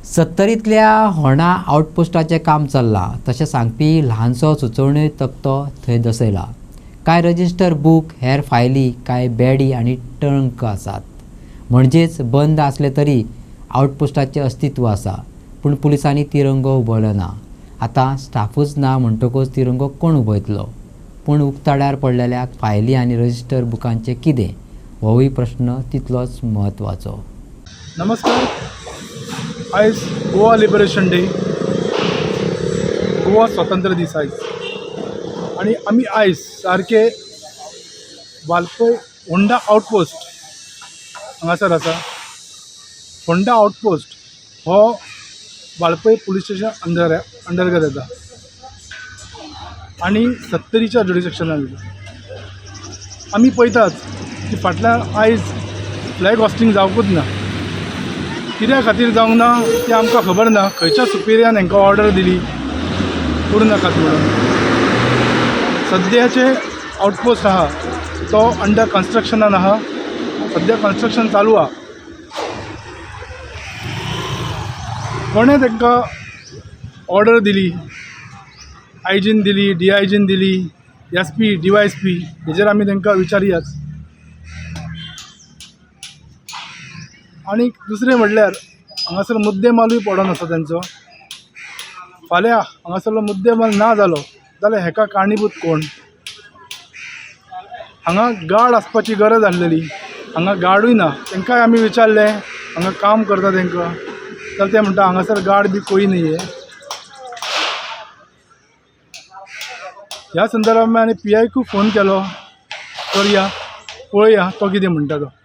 सत्तरींतल्या होणा आउटपोस्टाचें काम चल्लां तशें सांगपी ल्हानसो सुचोवणी तक्तो थंय दसयला। कांय रजिस्टर बूक, हेर फायली, कांय बॅडी आनी टंक आसात। म्हणजेच बंद आसले तरी आउटपोस्टाचें अस्तित्व आसा, पूण पुलिसांनी तिरंगो उबयलो ना। आतां स्टाफूच ना म्हणटकूच तिरंगो कोण उबयतलो? पूण उक्ताड्यार पडलेल्या फायली आनी रजिस्टर बुकांचें कितें? होवूय प्रश्न तितलोच म्हत्वाचो। नमस्कार। आयज गोवा लिबरेशन डे, गोवा स्वातंत्र्य दीस आयज, आनी आमी आयज सारके वालपय फोंडा आउटपोस्ट हांगासर आसा। फोंडा आउटपोस्ट हो वालपय पुलीस स्टेशन अंडरगत येता आनी सत्तरीच्या जुडिसेक्शनान येता। आमी पळयतात की फाटल्यान आयज फ्लॅग हॉस्टिंग जावंकूच ना। कित्या खातीर जावंक ना तें आमकां खबर ना। खंयच्या सुपेरियान हांकां ऑर्डर दिली करूं नाकात म्हणून। सद्याचे आउटपोस्ट आहा तो अंडर कन्स्ट्रक्शनान आहा, सद्या कन्स्ट्रक्शन चालू आहा। कोणें तांकां ऑर्डर दिली, आयजीन दिली, DIGन दिली, SP, DYSP, हेजेर आमी तांकां विचारयात। आनी दुसरें म्हणल्यार हांगासर मुद्देमालूय पडोन आसा तेंचो। फाल्यां हांगासरलो मुद्देमाल ना जालो जाल्यार हेका कारणीभूत कोण? हांगा गार्ड आसपाची गरज आसलेली, हांगा गार्डूय ना। तांकांय आमी विचारलें, हांगा काम करता तांकां, जाल्यार ते म्हणटा हांगासर गार्ड बी कोई नहीं है। ह्या संदर्भांत आनी PIकूय फोन केलो, करया पळया तो कितें म्हणटा तो।